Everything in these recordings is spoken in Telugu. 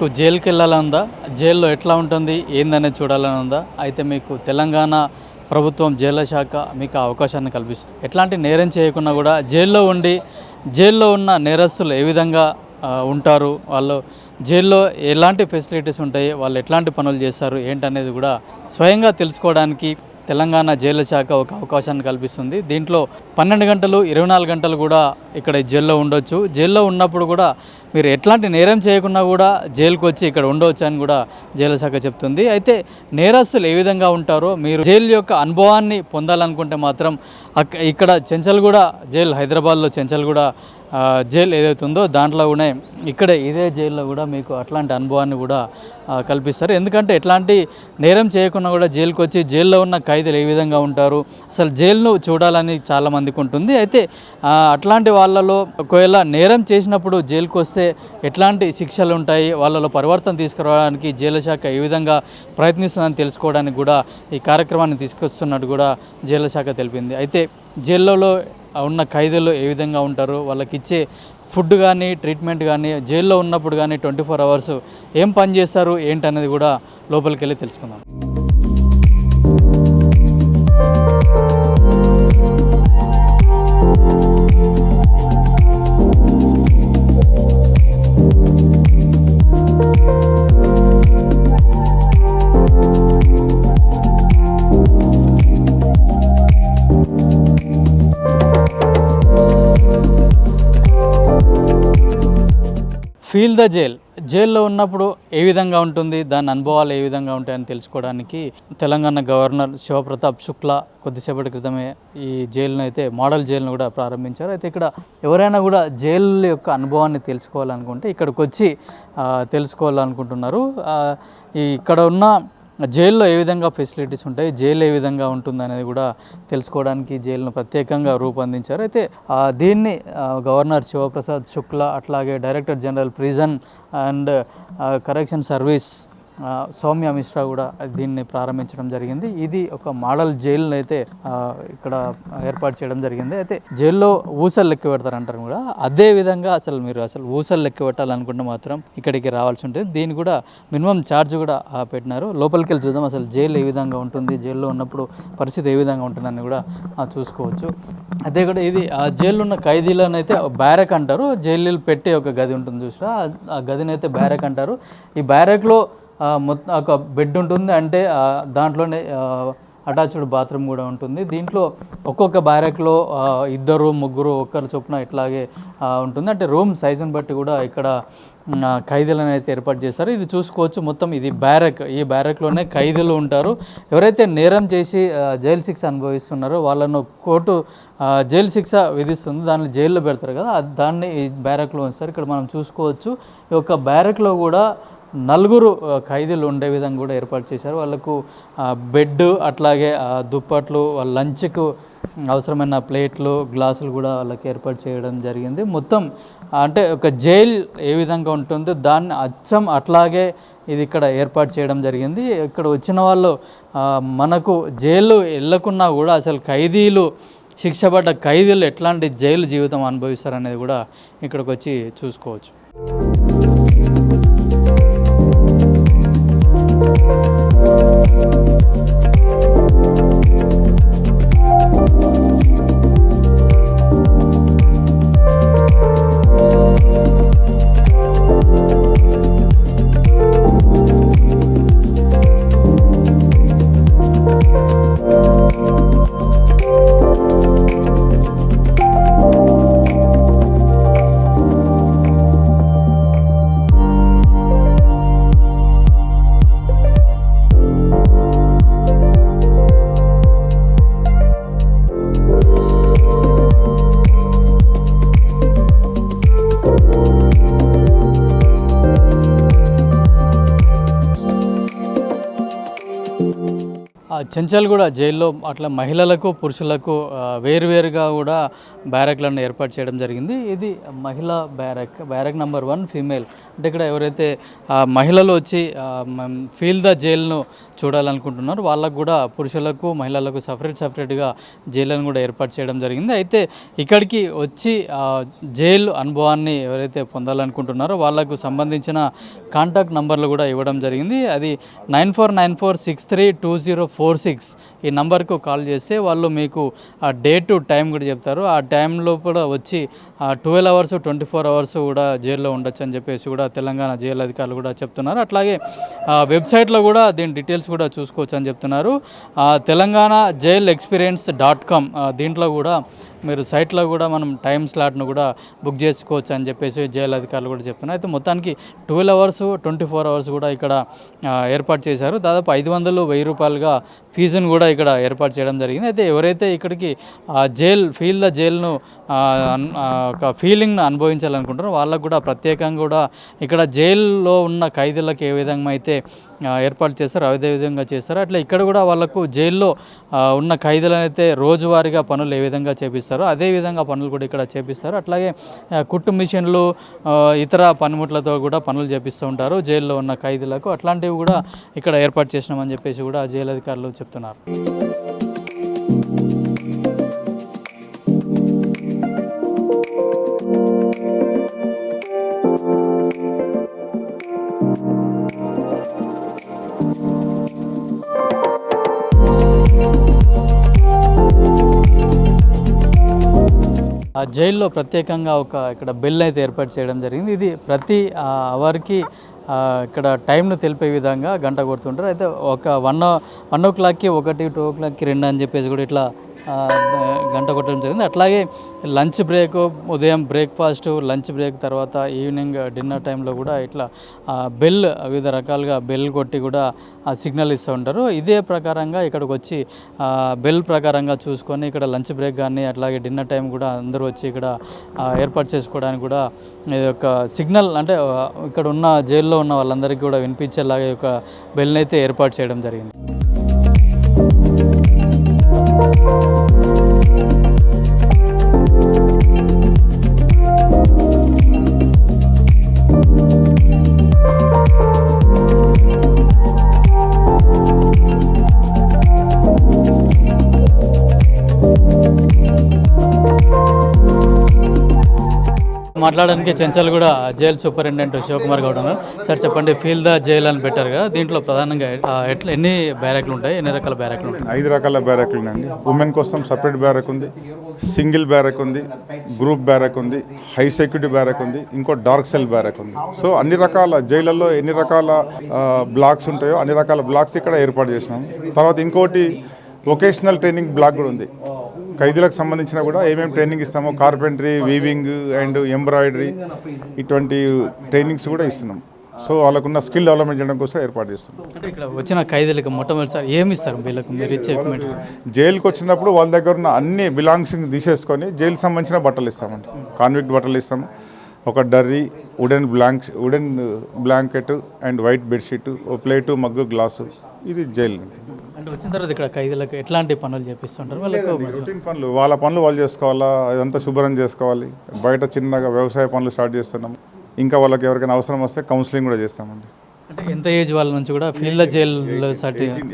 మీకు జైలుకి వెళ్ళాలని ఉందా? జైల్లో ఎట్లా ఉంటుంది ఏందనేది చూడాలని ఉందా? అయితే మీకు తెలంగాణ ప్రభుత్వం జైళ్ళ శాఖ మీకు ఆ అవకాశాన్ని కల్పిస్తుంది. ఎట్లాంటి నేరం చేయకుండా కూడా జైల్లో ఉన్న నేరస్తులు ఏ విధంగా ఉంటారు, వాళ్ళు జైల్లో ఎలాంటి ఫెసిలిటీస్ ఉంటాయి, వాళ్ళు ఎట్లాంటి పనులు చేస్తారు ఏంటనేది కూడా స్వయంగా తెలుసుకోవడానికి తెలంగాణ జైళ్ళ శాఖ ఒక అవకాశాన్ని కల్పిస్తుంది. దీంట్లో 12 గంటలు 24 గంటలు కూడా ఇక్కడ జైల్లో ఉండొచ్చు. జైల్లో ఉన్నప్పుడు కూడా మీరు ఎట్లాంటి నేరం చేయకుండా కూడా జైలుకు వచ్చి ఇక్కడ ఉండవచ్చు అని కూడా జైలు శాఖ చెప్తుంది. అయితే నేరస్తులు ఏ విధంగా ఉంటారో మీరు జైలు యొక్క అనుభవాన్ని పొందాలనుకుంటే మాత్రం ఇక్కడ చెంచల్గూడ జైలు, హైదరాబాద్లో చెంచల్గూడ జైలు ఏదైతే ఉందో దాంట్లో కూడా ఇక్కడ ఇదే జైల్లో కూడా మీకు అట్లాంటి అనుభవాన్ని కూడా కల్పిస్తారు. ఎందుకంటే ఎట్లాంటి నేరం చేయకుండా కూడా జైలుకి వచ్చి జైల్లో ఉన్న ఖైదీలు ఏ విధంగా ఉంటారు, అసలు జైలును చూడాలని చాలామందికి ఉంటుంది. అయితే అట్లాంటి వాళ్ళలో ఒకవేళ నేరం చేసినప్పుడు జైలుకి వస్తే ఎట్లాంటి శిక్షలు ఉంటాయి, వాళ్ళలో పరివర్తన తీసుకురావడానికి జైలు శాఖ ఏ విధంగా ప్రయత్నిస్తుందని తెలుసుకోవడానికి కూడా ఈ కార్యక్రమాన్ని తీసుకొస్తున్నట్టు కూడా జైలు శాఖ తెలిపింది. అయితే జైల్లో ఉన్న ఖైదీలు ఏ విధంగా ఉంటారు, వాళ్ళకి ఇచ్చే ఫుడ్ కానీ ట్రీట్మెంట్ కానీ జైల్లో ఉన్నప్పుడు కానీ 24 అవర్స్ ఏం పని చేస్తారు ఏంటనేది కూడా లోపలికి వెళ్ళి తెలుసుకుందాం. ఫీల్ ద జైల్లో ఉన్నప్పుడు ఏ విధంగా ఉంటుంది, దాని అనుభవాలు ఏ విధంగా ఉంటాయని తెలుసుకోవడానికి తెలంగాణ గవర్నర్ శివప్రతాప్ శుక్లా కొద్దిసేపటి క్రితమే ఈ జైలును అయితే మోడల్ జైలును కూడా ప్రారంభించారు. అయితే ఇక్కడ ఎవరైనా కూడా జైలు యొక్క అనుభవాన్ని తెలుసుకోవాలనుకుంటే ఇక్కడికి వచ్చి తెలుసుకోవాలనుకుంటున్నారు. ఇక్కడ ఉన్న జైల్లో ఏ విధంగా ఫెసిలిటీస్ ఉంటాయి, జైలు ఏ విధంగా ఉంటుంది అనేది కూడా తెలుసుకోవడానికి జైలును ప్రత్యేకంగా రూపొందించారు. అయితే దీన్ని గవర్నర్ శివప్రసాద్ శుక్లా అట్లాగే director general prison and correction service Soumya Mishra కూడా దీన్ని ప్రారంభించడం జరిగింది. ఇది ఒక మోడల్ జైలును అయితే ఇక్కడ ఏర్పాటు చేయడం జరిగింది. అయితే జైల్లో ఊసలు లెక్క పెడతారంటారు కూడా, అదే విధంగా మీరు ఊసలు లెక్క పెట్టాలనుకుంటే మాత్రం ఇక్కడికి రావాల్సి ఉంటుంది. దీన్ని కూడా మినిమం ఛార్జ్ కూడా పెట్టినారు. లోపలికి వెళ్ళి చూద్దాం అసలు జైలు ఏ విధంగా ఉంటుంది, జైల్లో ఉన్నప్పుడు పరిస్థితి ఏ విధంగా ఉంటుందని కూడా చూసుకోవచ్చు. అదే కూడా ఇది జైల్లో ఉన్న ఖైదీలను అయితే బ్యారక్ అంటారు. జైలు పెట్టే ఒక గది ఉంటుంది చూసినా, ఆ గదిని అయితే బ్యారక్ అంటారు. ఈ బ్యారక్లో మొత్తం ఒక బెడ్ ఉంటుంది, అంటే దాంట్లోనే అటాచ్డ్ బాత్రూమ్ కూడా ఉంటుంది. దీంట్లో ఒక్కొక్క బ్యారక్లో 2, 3 ఒక్కరు చొప్పున ఇట్లాగే ఉంటుంది. అంటే రూమ్ సైజుని బట్టి కూడా ఇక్కడ ఖైదీలను అయితే ఏర్పాటు చేస్తారు. ఇది చూసుకోవచ్చు, మొత్తం ఇది బ్యారక్. ఈ బ్యారక్లోనే ఖైదీలు ఉంటారు. ఎవరైతే నేరం చేసి జైలు శిక్ష అనుభవిస్తున్నారో వాళ్ళను కోర్టు జైలు శిక్ష విధిస్తుంది, దాన్ని జైల్లో పెడతారు కదా, దాన్ని ఈ బ్యారక్లో ఉంచుతారు. ఇక్కడ మనం చూసుకోవచ్చు ఈ యొక్క బ్యారక్లో కూడా 4 ఖైదీలు ఉండే విధంగా కూడా ఏర్పాటు చేశారు. వాళ్ళకు బెడ్ అట్లాగే దుప్పట్లు, వాళ్ళ లంచ్కు అవసరమైన ప్లేట్లు గ్లాసులు కూడా వాళ్ళకి ఏర్పాటు చేయడం జరిగింది. మొత్తం అంటే ఒక జైలు ఏ విధంగా ఉంటుందో దాన్ని అచ్చం అట్లాగే ఇది ఇక్కడ ఏర్పాటు చేయడం జరిగింది. ఇక్కడ వచ్చిన వాళ్ళు మనకు జైలు వెళ్ళకున్నా కూడా అసలు శిక్షపడ్డ ఖైదీలు ఎట్లాంటి జైలు జీవితం అనుభవిస్తారనేది కూడా ఇక్కడికి వచ్చి చూసుకోవచ్చు. చెంచల్గూడ జైల్లో అట్లా మహిళలకు పురుషులకు వేరువేరుగా కూడా బ్యారక్లను ఏర్పాటు చేయడం జరిగింది. ఇది మహిళా బ్యారక్ నెంబర్ 1 ఫీమేల్ అంటే ఇక్కడ ఎవరైతే మహిళలు వచ్చి ఫీల్ ద జైల్ను చూడాలనుకుంటున్నారు వాళ్ళకు కూడా పురుషులకు మహిళలకు సపరేట్గా జైళ్ళను కూడా ఏర్పాటు చేయడం జరిగింది. అయితే ఇక్కడికి వచ్చి జైలు అనుభవాన్ని ఎవరైతే పొందాలనుకుంటున్నారో వాళ్ళకు సంబంధించిన కాంటాక్ట్ నంబర్లు కూడా ఇవ్వడం జరిగింది. అది 9494632046 ఈ నంబర్కు కాల్ చేస్తే వాళ్ళు మీకు ఆ డే టు టైం కూడా చెప్తారు. ఆ టైంలో కూడా వచ్చి 12 అవర్స్ 24 అవర్స్ కూడా జైల్లో ఉండొచ్చు అని చెప్పేసి కూడా తెలంగాణ జైలు అధికారులు కూడా చెప్తున్నారు. అట్లాగే వెబ్సైట్లో కూడా దీని డీటెయిల్స్ కూడా చూసుకోవచ్చు అని చెప్తున్నారు. తెలంగాణ జైల్ ఎక్స్పీరియన్స్.com దీంట్లో కూడా మీరు సైట్లో కూడా మనం టైం స్లాట్ను కూడా బుక్ చేసుకోవచ్చు అని చెప్పేసి జైలు అధికారులు కూడా చెప్తున్నారు. అయితే మొత్తానికి 12 అవర్స్ 24 అవర్స్ కూడా ఇక్కడ ఏర్పాటు చేశారు. దాదాపు 500-1000 రూపాయలుగా ఫీజును కూడా ఇక్కడ ఏర్పాటు చేయడం జరిగింది. అయితే ఎవరైతే ఇక్కడికి ఫీల్ ద జైల్ను ఒక ఫీలింగ్ను అనుభవించాలనుకుంటారో వాళ్ళకు కూడా ప్రత్యేకంగా కూడా ఇక్కడ జైల్లో ఉన్న ఖైదీలకు ఏ విధంగా అయితే ఏర్పాటు చేస్తారో అదే విధంగా చేస్తారు. అట్లా ఇక్కడ కూడా వాళ్ళకు జైల్లో ఉన్న ఖైదీలను అయితే రోజువారీగా పనులు ఏ విధంగా చేపిస్తారో అదే విధంగా పనులు కూడా ఇక్కడ చేపిస్తారు. అట్లాగే కుట్టు మిషన్లు ఇతర పనిముట్లతో కూడా పనులు చేపిస్తూ ఉంటారు జైల్లో ఉన్న ఖైదీలకు. అట్లాంటివి కూడా ఇక్కడ ఏర్పాటు చేసినామని చెప్పేసి కూడా జైలు అధికారులు చెప్తున్నారు. జైల్లో ప్రత్యేకంగా ఇక్కడ బెల్ అయితే ఏర్పాటు చేయడం జరిగింది. ఇది ప్రతి అవర్కి ఇక్కడ టైంను తెలిపే విధంగా గంట కొడుతుంటారు. అయితే ఒక 1 o'clockకి 1, 2 o'clockకి 2 అని చెప్పేసి కూడా ఇట్లా గంట కొట్టడం జరిగింది. అట్లాగే లంచ్ బ్రేక్, ఉదయం బ్రేక్ఫాస్ట్, లంచ్ బ్రేక్ తర్వాత ఈవినింగ్ డిన్నర్ టైంలో కూడా ఇట్లా బెల్ వివిధ రకాలుగా బెల్ కొట్టి కూడా సిగ్నల్ ఇస్తూ ఉంటారు. ఇదే ప్రకారంగా ఇక్కడికి వచ్చి బెల్ ప్రకారంగా చూసుకొని ఇక్కడ లంచ్ బ్రేక్ కానీ అట్లాగే డిన్నర్ టైం కూడా అందరూ వచ్చి ఇక్కడ ఏర్పాటు చేసుకోవడానికి కూడా ఇది ఒక సిగ్నల్, అంటే ఇక్కడ ఉన్న జైల్లో ఉన్న వాళ్ళందరికీ కూడా వినిపించేలాగా ఒక బెల్ని అయితే ఏర్పాటు చేయడం జరిగింది. మాట్లాడడానికి చెంచల్గూడ జైలు సూపరింటెండెంట్ శివకుమార్ గౌడ్ ఉన్నారు. సార్ చెప్పండి, ఫీల్ ద జైల్ అని పెట్టారు కదా, దీంట్లో ప్రధానంగా ఎన్ని బ్యారెక్లు ఉంటాయి, ఎన్ని రకాల బ్యారెక్లు ఉంటాయి? 5 రకాల బ్యారెక్లు ఉన్నాయండి. ఉమెన్ కోసం సపరేట్ బ్యారెక్ ఉంది, సింగిల్ బ్యారెక్ ఉంది, గ్రూప్ బ్యారెక్ ఉంది, హై సెక్యూరిటీ బ్యారెక్ ఉంది, ఇంకో డార్క్ సెల్ బ్యారెక్ ఉంది. సో అన్ని రకాల జైళ్ళల్లో ఎన్ని రకాల బ్లాక్స్ ఉంటాయో అన్ని రకాల బ్లాక్స్ ఇక్కడ ఏర్పాటు చేసినాం. తర్వాత ఇంకోటి వొకేషనల్ ట్రైనింగ్ బ్లాక్ కూడా ఉంది. ఖైదీలకు సంబంధించిన కూడా ఏమేమి ట్రైనింగ్ ఇస్తామో, కార్పెంటరీ, వీవింగ్ అండ్ ఎంబ్రాయిడరీ ఇటువంటి ట్రైనింగ్స్ కూడా ఇస్తున్నాం. సో వాళ్ళకున్న స్కిల్ డెవలప్మెంట్ చేయడం కోసం ఏర్పాటు చేస్తున్నాం. అంటే ఇక్కడ వచ్చిన ఖైదీలకు మొట్టమొదటిసారి ఏమి ఇస్తారు వీళ్ళకు మీరు ఇచ్చే ఎక్విప్మెంట్? జైలుకి వచ్చినప్పుడు వాళ్ళ దగ్గర ఉన్న అన్ని బిలాంగ్సింగ్ తీసేసుకొని జైలుకి సంబంధించిన బట్టలు ఇస్తామండి. కాన్విక్ట్ బట్టలు ఇస్తాము, ఒక dhurrie, wooden blanket and white bedsheet, ఓ ప్లేటు, మగ్గు, గ్లాసు. ఇది జైలు. అంటే వచ్చిన తర్వాత ఇక్కడ ఖైదీలకు ఎట్లాంటి పనులు చేపిస్తుంటారు? రొటీన్ పనులు, వాళ్ళ పనులు వాళ్ళు చేసుకోవాలా, ఇదంతా శుభ్రం చేసుకోవాలి. బయట చిన్నగా వ్యవసాయ పనులు స్టార్ట్ చేస్తున్నాం. ఇంకా వాళ్ళకి ఎవరికైనా అవసరం వస్తే కౌన్సిలింగ్ కూడా చేస్తామండి. అంటే ఎంత ఏజ్ వాళ్ళ నుంచి కూడా ఫీల్ ద జైల్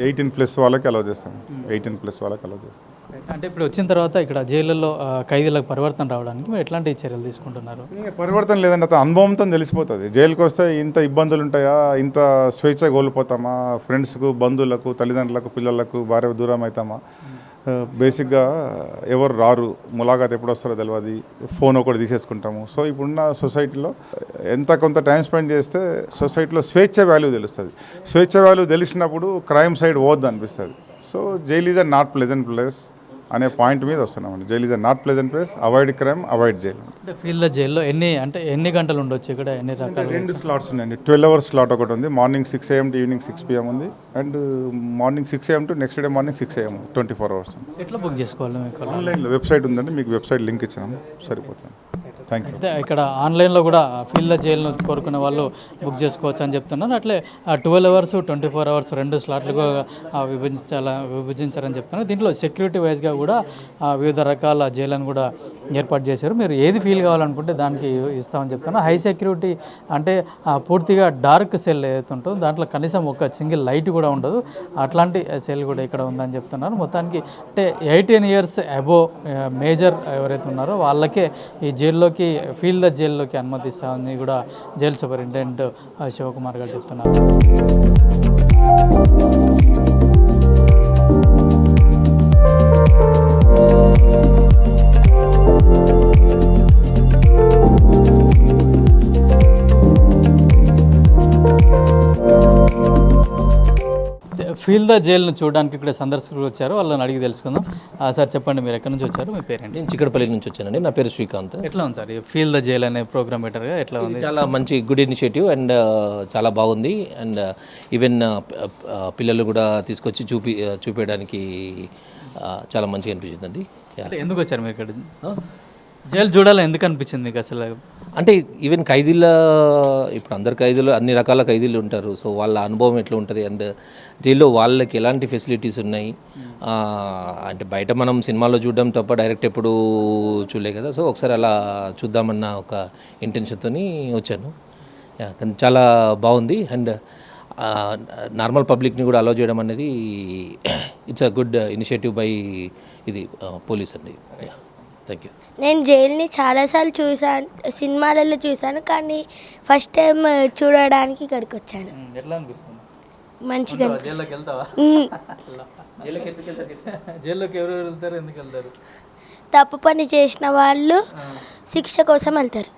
18+ వాళ్ళకి అలౌ చేస్తాం. 18+ వాళ్ళకి అలౌ చేస్తాం. అంటే ఇప్పుడు వచ్చిన తర్వాత ఇక్కడ జైళ్ళల్లో ఖైదీలకు పరివర్తన రావడానికి మీరు ఎట్లాంటి చర్యలు తీసుకుంటున్నారు? పరివర్తన లేదండి, అతను అనుభవంతో తెలిసిపోతుంది. జైలుకి వస్తే ఇంత ఇబ్బందులు ఉంటాయా, ఇంత స్వేచ్ఛ కోల్పోతామా, ఫ్రెండ్స్కు, బంధువులకు, తల్లిదండ్రులకు, పిల్లలకు, భార్య దూరం అవుతామా, బేసిక్గా ఎవరు రారు, ములాఖాత్ ఎప్పుడు వస్తారో తెలియదు, ఫోన్ ఒకటి తీసేసుకుంటాము. సో ఇప్పుడున్న సొసైటీలో ఎంత కొంత టైం స్పెండ్ చేస్తే సొసైటీలో స్వేచ్ఛ వాల్యూ తెలుస్తుంది. స్వేచ్ఛ వాల్యూ తెలిసినప్పుడు క్రైమ్ సైడ్ పోవద్దు అనిపిస్తుంది. So jail is a not pleasant place అనే పాయింట్ మీద వస్తున్నామండి. Jail is a not pleasant place, avoid crime, avoid jail. అంటే ఫీల్ ద జైల్లో ఎన్ని గంటలు ఉండొచ్చు ఇక్కడ? ఎన్ని రకాల? 2 స్లాట్స్ ఉన్నాయండి. 12 hours స్లాట్ ఒకటి ఉంది, morning 6 AM to evening 6 PM ఉంది, and morning 6 AM to next day morning 6 AM 24 hours. ఎట్లా బుక్ చేసుకోవాలి మీకు? ఆన్లైన్లో వెబ్సైట్ ఉందండి, మీకు వెబ్సైట్ లింక్ ఇచ్చినాము, సరిపోతుంది. Thank you. అయితే ఇక్కడ ఆన్లైన్లో కూడా ఫీల్ ద జైల్ను కోరుకునే వాళ్ళు బుక్ చేసుకోవచ్చు అని చెప్తున్నారు. అట్లే 12 అవర్స్ 24 అవర్స్ 2 స్లాట్లుగా విభజించారని చెప్తున్నారు. దీంట్లో సెక్యూరిటీ వైజ్గా కూడా వివిధ రకాల జైళ్ళను కూడా ఏర్పాటు చేశారు. మీరు ఏది ఫీల్ కావాలనుకుంటే దానికి ఇస్తామని చెప్తున్నారు. హై సెక్యూరిటీ అంటే పూర్తిగా డార్క్ సెల్ ఏదైతే ఉంటుందో దాంట్లో కనీసం ఒక సింగిల్ లైట్ కూడా ఉండదు. అట్లాంటి సెల్ కూడా ఇక్కడ ఉందని చెప్తున్నారు. మొత్తానికి అంటే 18 ఇయర్స్ అబోవ్ మేజర్ ఎవరైతే ఉన్నారో వాళ్ళకే ఈ జైల్లోకి ఫీల్ ద జైల్లోకి అనుమతిస్తామని కూడా జైలు సూపరింటెండెంట్ శివకుమార్ గారు చెప్తున్నారు. ఫీల్ ద జైల్ను చూడడానికి ఇక్కడ సందర్శకులు వచ్చారు. వాళ్ళని అడిగి తెలుసుకుందాం. సార్ చెప్పండి, మీరు ఎక్కడి నుంచి వచ్చారు, మీ పేరేంటి? నేను చిక్కడపల్లి నుంచి వచ్చానండి. నా పేరు శ్రీకాంత్. ఎట్లా ఉంది సార్ ఈ ఫీల్ ద జైల్ అనే ప్రోగ్రామ్ బెటర్గా ఎట్లా ఉంది? చాలా మంచి గుడ్ ఇనిషియేటివ్ అండ్ చాలా బాగుంది. అండ్ ఈవెన్ పిల్లలు కూడా తీసుకొచ్చి చూపించడానికి చాలా మంచిగా అనిపించిందండి. అంటే ఎందుకు వచ్చారు మీరు ఇక్కడ? జైలు చూడాలని ఎందుకు అనిపించింది మీకు అసలు? అంటే ఈవెన్ ఖైదీల ఇప్పుడు అందరు ఖైదీలు అన్ని రకాల ఖైదీలు ఉంటారు. సో వాళ్ళ అనుభవం ఎట్లా ఉంటుంది అండ్ జైల్లో వాళ్ళకి ఎలాంటి ఫెసిలిటీస్ ఉన్నాయి అంటే బయట మనం సినిమాలో చూడడం తప్ప డైరెక్ట్ ఎప్పుడు చూడలే కదా. సో ఒకసారి అలా చూద్దామన్న ఒక ఇంటెన్షన్తో వచ్చాను. కానీ చాలా బాగుంది. అండ్ నార్మల్ పబ్లిక్ని కూడా అలౌ చేయడం అనేది it's a good initiative by ఇది పోలీస్ అండి. Thank you. నేను జైల్ని చాలాసార్లు చూసాను, సినిమాలలో చూసాను, కానీ ఫస్ట్ టైం చూడడానికి ఇక్కడికి వచ్చాను. ఎట్లా అనిపిస్తుంది? మంచిగా జైల్లోకి వెళ్తావా? జైల్లోకి ఎవరు వెళ్తారు, ఎందుకు వెళ్తారు? తప్పు పని చేసిన వాళ్ళు శిక్ష కోసం వెళ్తారు.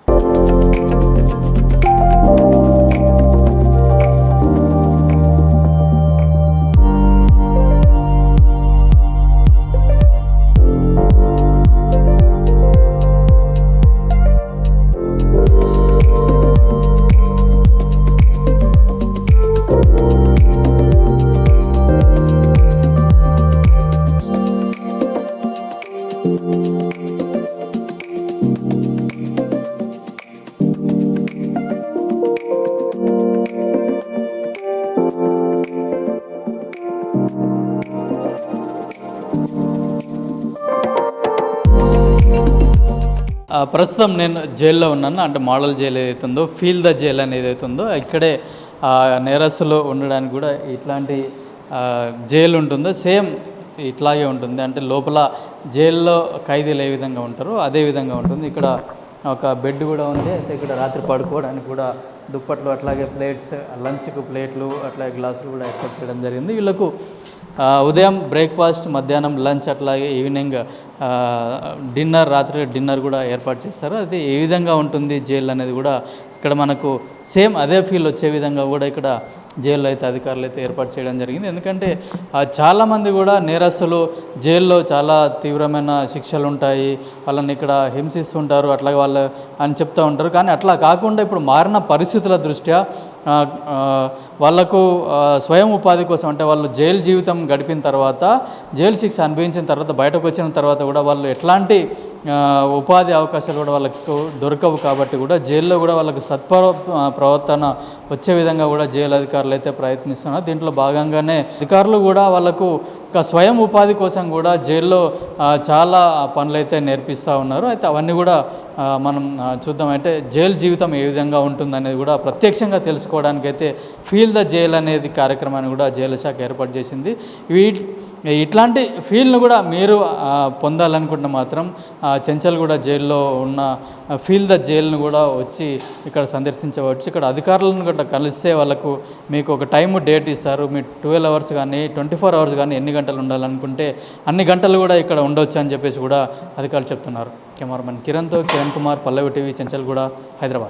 ప్రస్తుతం నేను జైల్లో ఉన్నాను. అంటే మోడల్ జైలు ఏదైతే ఉందో, ఫీల్ ద జైల్ అనేది ఏదైతే ఉందో, ఇక్కడే నేరస్తులు ఉండడానికి కూడా ఇట్లాంటి జైలు ఉంటుందో సేమ్ ఇట్లాగే ఉంటుంది. అంటే లోపల జైల్లో ఖైదీలు ఏ విధంగా ఉంటారో అదే విధంగా ఉంటుంది. ఇక్కడ ఒక బెడ్ కూడా ఉంది. అయితే ఇక్కడ రాత్రి పడుకోవడానికి కూడా దుప్పట్లు, అట్లాగే ప్లేట్స్, లంచ్కు ప్లేట్లు, అట్లాగే గ్లాసులు కూడా ఏర్పాటు చేయడం జరిగింది. వీళ్ళకు ఉదయం బ్రేక్ఫాస్ట్, మధ్యాహ్నం లంచ్, అట్లాగే ఈవినింగ్ డిన్నర్, రాత్రి డిన్నర్ కూడా ఏర్పాటు చేస్తారు. అది ఏ విధంగా ఉంటుంది జైలు అనేది కూడా ఇక్కడ మనకు సేమ్ అదే ఫీల్ వచ్చే విధంగా కూడా ఇక్కడ జైల్లో అయితే అధికారులు అయితే ఏర్పాటు చేయడం జరిగింది. ఎందుకంటే చాలామంది కూడా నేరస్తులు జైల్లో చాలా తీవ్రమైన శిక్షలు ఉంటాయి, వాళ్ళని ఇక్కడ హింసిస్తుంటారు, అట్లాగే వాళ్ళు అని చెప్తూ ఉంటారు. కానీ అట్లా కాకుండా ఇప్పుడు మారిన పరిస్థితుల దృష్ట్యా వాళ్ళకు స్వయం ఉపాధి కోసం, అంటే వాళ్ళు జైలు జీవితం గడిపిన తర్వాత, జైలు శిక్ష అనుభవించిన తర్వాత బయటకు వచ్చిన తర్వాత కూడా వాళ్ళు ఎట్లాంటి ఉపాధి అవకాశాలు కూడా వాళ్ళకు దొరకవు. కాబట్టి కూడా జైల్లో కూడా వాళ్ళకు ప్రవర్తన వచ్చే విధంగా కూడా జైలు అధికారులు అయితే ప్రయత్నిస్తున్నారు. దీంట్లో భాగంగానే అధికారులు కూడా వాళ్ళకు ఒక స్వయం ఉపాధి కోసం కూడా జైల్లో చాలా పనులైతే నేర్పిస్తూ ఉన్నారు. అయితే అవన్నీ కూడా మనం చూద్దాం. అంటే జైలు జీవితం ఏ విధంగా ఉంటుందనేది కూడా ప్రత్యక్షంగా తెలుసుకోవడానికైతే ఫీల్ ద జైల్ అనేది కార్యక్రమాన్ని కూడా జైలు శాఖ ఏర్పాటు చేసింది. ఇట్లాంటి ఫీల్ను కూడా మీరు పొందాలనుకుంటే మాత్రం చెంచల్గూడ జైల్లో ఉన్న ఫీల్ ద జైల్ను కూడా వచ్చి ఇక్కడ సందర్శించవచ్చు. ఇక్కడ అధికారులను కూడా కలిస్తే వాళ్ళకు మీకు ఒక టైం డేట్ ఇస్తారు. మీ 12 అవర్స్ కానీ 24 అవర్స్ కానీ ఎన్ని గంటలు ఉండాలనుకుంటే అన్ని గంటలు కూడా ఇక్కడ ఉండొచ్చు అని చెప్పేసి కూడా అధికారులు చెప్తున్నారు. కెమెరామెన్ కిరణ్తో కిరణ్ కుమార్, పల్లవి టీవీ, చెంచల్గూడ, హైదరాబాద్.